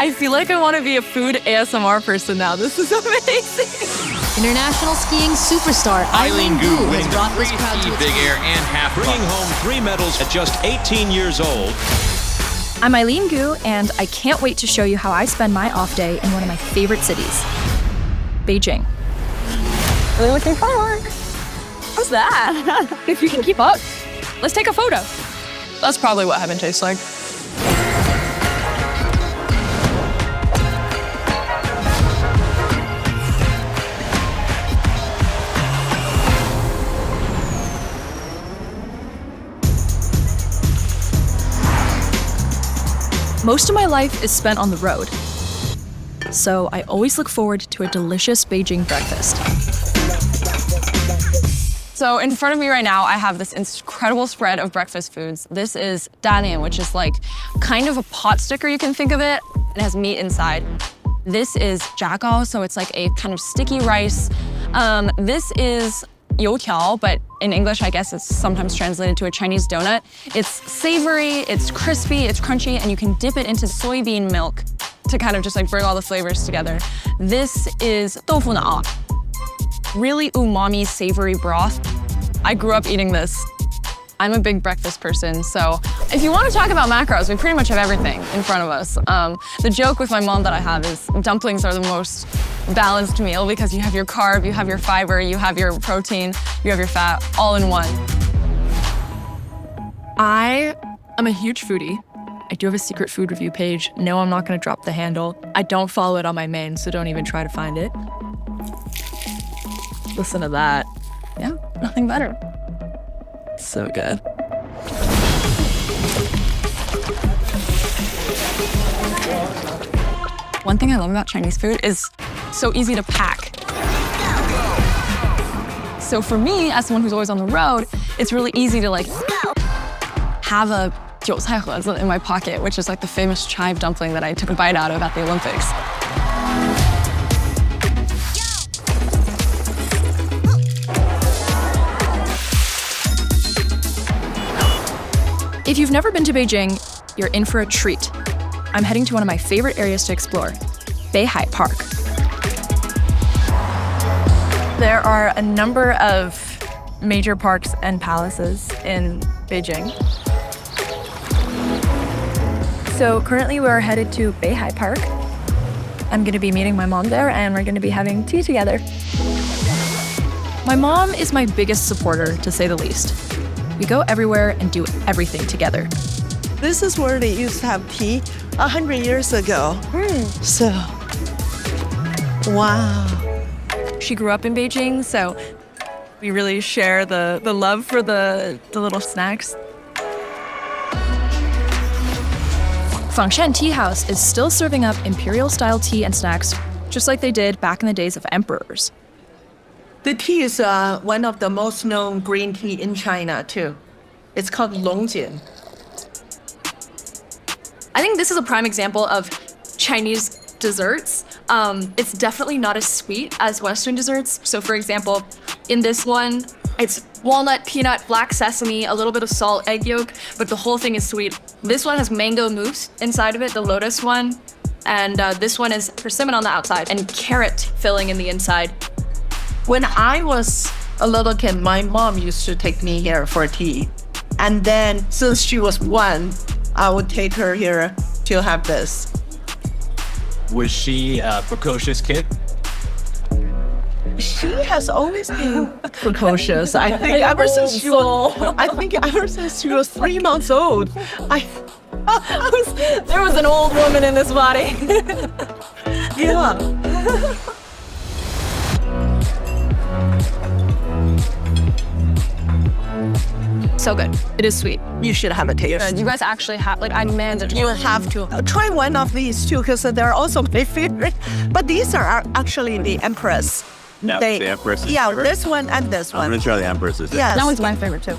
I feel like I want to be a food ASMR person now. This is amazing. International skiing superstar Eileen Gu has brought this crowd to its big air and half, bringing home 3 medals at just 18 years old. I'm Eileen Gu, and I can't wait to show you how I spend my off day in one of my favorite cities, Beijing. Really looking forward. What's that? If you can keep up, let's take a photo. That's probably what heaven tastes like. Most of my life is spent on the road, so I always look forward to a delicious Beijing breakfast. So in front of me right now, I have this incredible spread of breakfast foods. This is dalian, which is like kind of a pot sticker, you can think of it. It has meat inside. This is jiagao, so it's like a kind of sticky rice. This is youtiao, but in English, I guess it's sometimes translated to a Chinese donut. It's savory, it's crispy, it's crunchy, and you can dip it into soybean milk to kind of just like bring all the flavors together. This is tofu na, really umami, savory broth. I grew up eating this. I'm a big breakfast person, so if you want to talk about macros, we pretty much have everything in front of us. The joke with my mom that I have is dumplings are the most balanced meal because you have your carb, you have your fiber, you have your protein, you have your fat, all in one. I am a huge foodie. I do have a secret food review page. No, I'm not going to drop the handle. I don't follow it on my main, so don't even try to find it. Listen to that. Yeah, nothing better. So good. One thing I love about Chinese food is so easy to pack. So for me, as someone who's always on the road, it's really easy to like have a 韭菜盒子 in my pocket, which is like the famous chive dumpling that I took a bite out of at the Olympics. If you've never been to Beijing, you're in for a treat. I'm heading to one of my favorite areas to explore, Beihai Park. There are a number of major parks and palaces in Beijing. So currently we're headed to Beihai Park. I'm gonna be meeting my mom there and we're gonna be having tea together. My mom is my biggest supporter, to say the least. We go everywhere and do everything together. This is where they used to have tea 100 years ago. So, wow. She grew up in Beijing, so we really share the love for the little snacks. Fangshan Tea House is still serving up imperial-style tea and snacks, just like they did back in the days of emperors. The tea is one of the most known green tea in China, too. It's called Longjin. I think this is a prime example of Chinese desserts. It's definitely not as sweet as Western desserts. So for example, in this one, it's walnut, peanut, black sesame, a little bit of salt, egg yolk, but the whole thing is sweet. This one has mango mousse inside of it, the lotus one. And this one is persimmon on the outside and carrot filling in the inside. When I was a little kid, my mom used to take me here for tea. And then since she was 1, I would take her here to have this. Was she a precocious kid? She has always been precocious. I think ever since she was 3 months old. There was an old woman in this body. Yeah. So good. It is sweet. You should have a taste. You guys actually have, like, I mandatory. You have to. Try one of these too, because they're also my favorite. But these are actually the Empress. No, the Empress. Yeah, this one and this one. I'm gonna try the Empress. Yes. That one's my favorite too.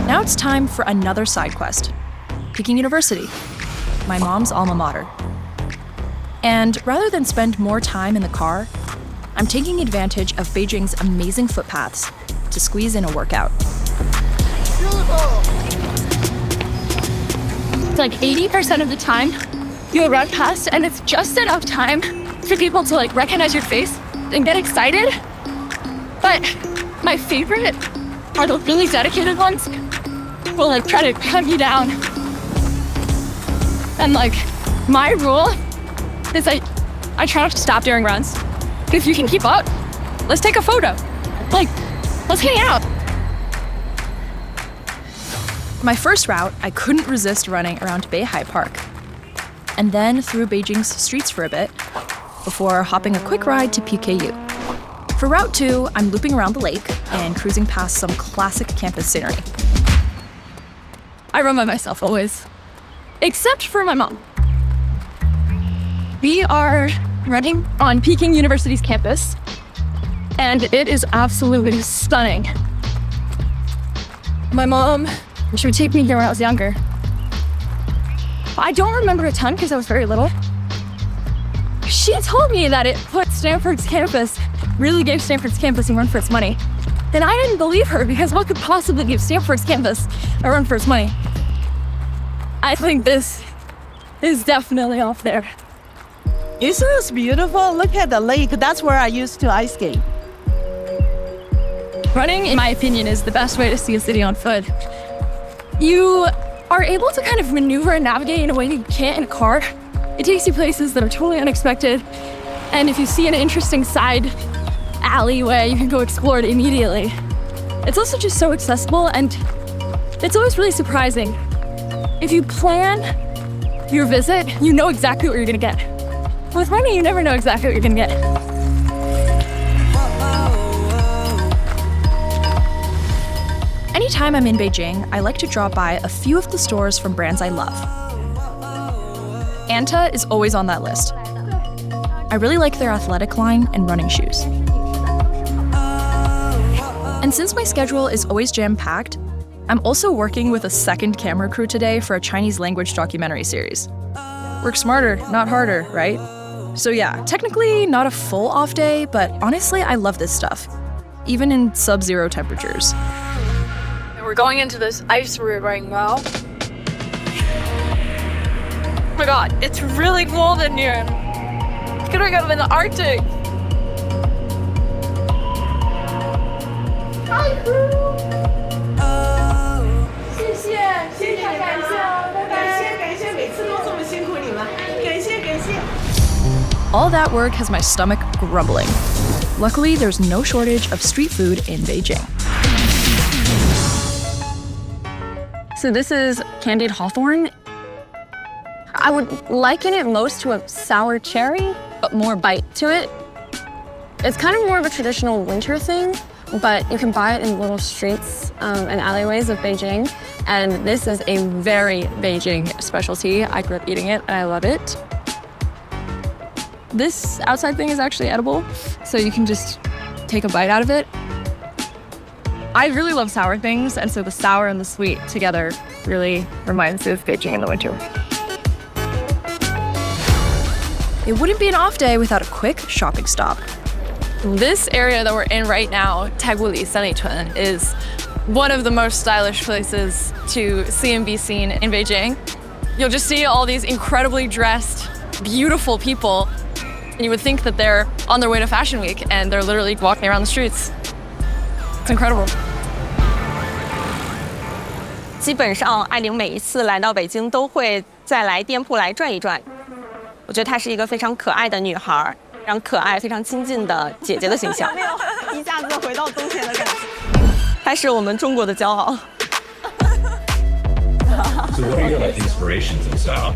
Now it's time for another side quest. Peking University, my mom's alma mater. And rather than spend more time in the car, I'm taking advantage of Beijing's amazing footpaths to squeeze in a workout. It's like 80% of the time you'll run past and it's just enough time for people to like recognize your face and get excited. But my favorite are the really dedicated ones who will like try to cut me down. And like my rule is I try not to stop during runs. If you can keep up, let's take a photo. Like, let's hang out. My first route, I couldn't resist running around Beihai Park, and then through Beijing's streets for a bit, before hopping a quick ride to PKU. For Route 2, I'm looping around the lake and cruising past some classic campus scenery. I run by myself always, except for my mom. We are running on Peking University's campus, and it is absolutely stunning. My mom, she would take me here when I was younger. I don't remember a ton because I was very little. She told me that it put Stanford's campus, really gave Stanford's campus a run for its money. And I didn't believe her because what could possibly give Stanford's campus a run for its money? I think this is definitely off there. Isn't this beautiful? Look at the lake. That's where I used to ice skate. Running, in my opinion, is the best way to see a city on foot. You are able to kind of maneuver and navigate in a way that you can't in a car. It takes you places that are totally unexpected. And if you see an interesting side alleyway, you can go explore it immediately. It's also just so accessible, and it's always really surprising. If you plan your visit, you know exactly what you're gonna get. With running, you never know exactly what you're gonna get. Anytime I'm in Beijing, I like to drop by a few of the stores from brands I love. Anta is always on that list. I really like their athletic line and running shoes. And since my schedule is always jam-packed, I'm also working with a second camera crew today for a Chinese language documentary series. Work smarter, not harder, right? So yeah, technically not a full off day, but honestly, I love this stuff, even in sub-zero temperatures. We're going into this ice route right now. Oh my god, it's really cold in here. It's gonna go in the Arctic. Hi, crew. All that work has my stomach grumbling. Luckily, there's no shortage of street food in Beijing. So this is candied hawthorn. I would liken it most to a sour cherry, but more bite to it. It's kind of more of a traditional winter thing, but you can buy it in little streets and alleyways of Beijing. And this is a very Beijing specialty. I grew up eating it and I love it. This outside thing is actually edible, so you can just take a bite out of it. I really love sour things, and so the sour and the sweet together really reminds me of Beijing in the winter. It wouldn't be an off day without a quick shopping stop. This area that we're in right now, Taiguli Sanlichun, is one of the most stylish places to see and be seen in Beijing. You'll just see all these incredibly dressed, beautiful people, and you would think that they're on their way to Fashion Week, and they're literally walking around the streets. It's incredible. 基本上，艾琳每一次来到北京都会再来店铺来转一转。我觉得她是一个非常可爱的女孩，非常可爱、非常亲近的姐姐的形象。一下子回到冬天的感觉。她是我们中国的骄傲。So what are your like inspirations and style?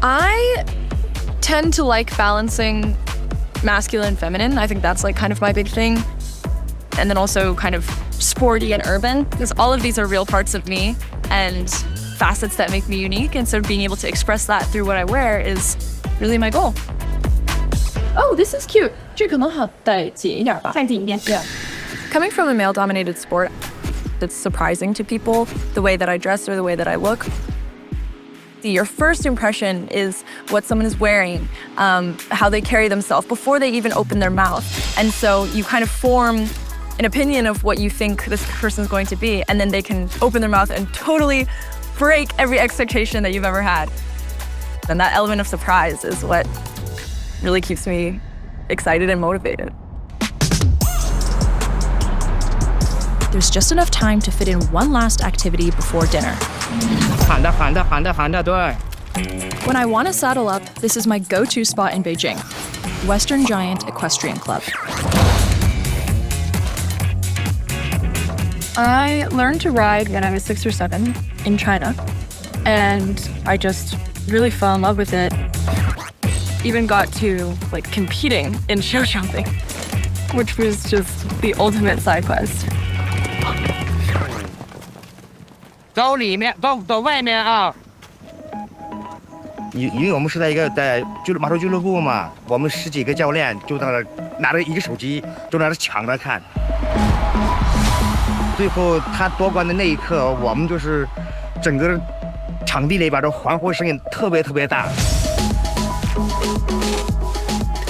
I tend to like balancing masculine and feminine. I think that's like kind of my big thing. And then also kind of sporty and urban, because all of these are real parts of me and facets that make me unique. And so being able to express that through what I wear is really my goal. Oh, this is cute. 这可能好再紧一点吧。再紧一点。Yeah. Coming from a male-dominated sport, it's surprising to people the way that I dress or the way that I look. Your first impression is what someone is wearing, how they carry themselves before they even open their mouth. And so you kind of form an opinion of what you think this person is going to be, and then they can open their mouth and totally break every expectation that you've ever had. And that element of surprise is what really keeps me excited and motivated. There's just enough time to fit in one last activity before dinner. When I want to saddle up, this is my go-to spot in Beijing, Western Giant Equestrian Club. I learned to ride when I was 6 or 7 in China, and I just really fell in love with it. Even got to competing in show jumping, which was just the ultimate side quest. 走里面，走外面啊！因为我们是在马术俱乐部嘛，我们10几个教练就在那拿着一个手机，就在那抢着看。最后他夺冠的那一刻，我们就是整个场地里边的欢呼声音特别大。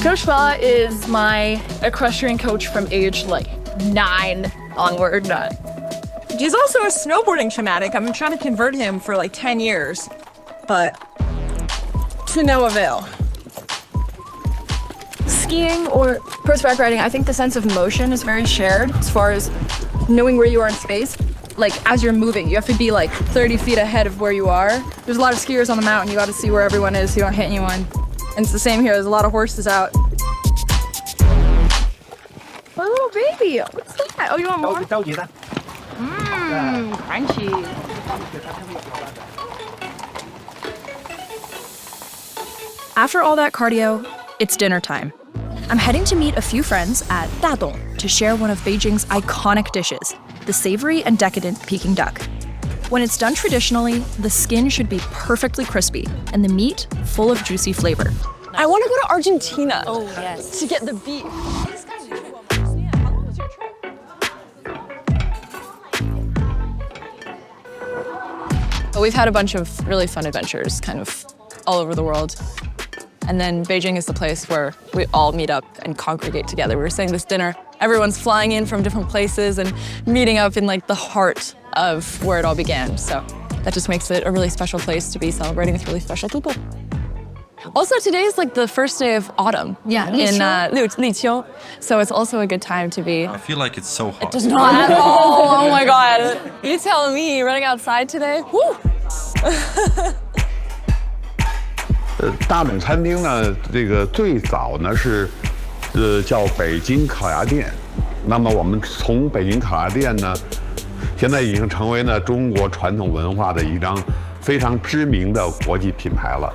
Coach Fa is my equestrian coach from age 9 onward. He's also a snowboarding fanatic. I've been trying to convert him for 10 years, but to no avail. Skiing or horseback riding, I think the sense of motion is very shared as far as knowing where you are in space. As you're moving, you have to be 30 feet ahead of where you are. There's a lot of skiers on the mountain. You got to see where everyone is so you don't hit anyone. And it's the same here. There's a lot of horses out. My little baby. What's that? Oh, you want more? Crunchy. After all that cardio, it's dinner time. I'm heading to meet a few friends at Dadong to share one of Beijing's iconic dishes, the savory and decadent Peking duck. When it's done traditionally, the skin should be perfectly crispy and the meat full of juicy flavor. I want to go to Argentina. Oh, yes. To get the beef. We've had a bunch of really fun adventures kind of all over the world. And then Beijing is the place where we all meet up and congregate together. We were saying this dinner, everyone's flying in from different places and meeting up in the heart of where it all began. So that just makes it a really special place to be celebrating with really special people. Also, today is the first day of autumn. Yeah, in Liqiu. So it's also a good time to be. I feel like it's so hot. It does not at all. Oh my God. You tell me, running outside today? Woo! 大董餐厅呢，这个最早呢是，叫北京烤鸭店。那么我们从北京烤鸭店呢，现在已经成为呢中国传统文化的一张非常知名的国际品牌了。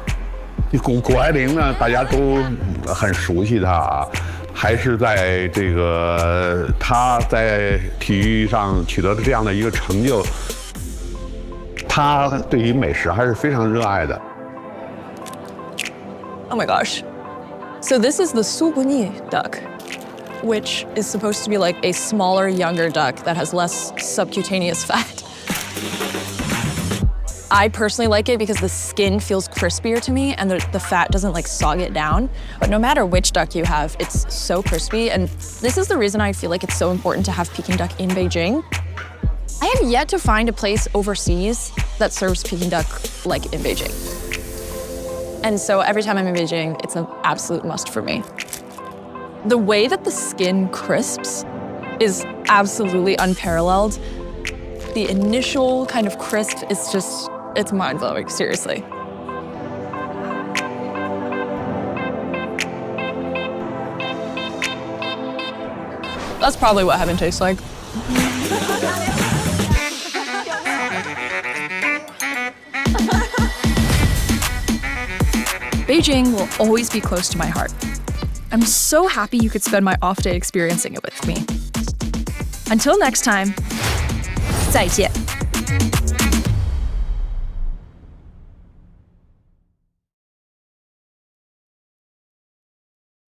谷爱凌呢，大家都很熟悉她啊，还是在这个她在体育上取得的这样的一个成就，她对于美食还是非常热爱的。 Oh my gosh. So this is the Subuni duck, which is supposed to be a smaller, younger duck that has less subcutaneous fat. I personally like it because the skin feels crispier to me and the fat doesn't sog it down. But no matter which duck you have, it's so crispy. And this is the reason I feel it's so important to have Peking duck in Beijing. I have yet to find a place overseas that serves Peking duck like in Beijing. And so every time I'm in Beijing, it's an absolute must for me. The way that the skin crisps is absolutely unparalleled. The initial kind of crisp is just, it's mind-blowing, seriously. That's probably what heaven tastes like. Beijing will always be close to my heart. I'm so happy you could spend my off day experiencing it with me. Until next time, 再见.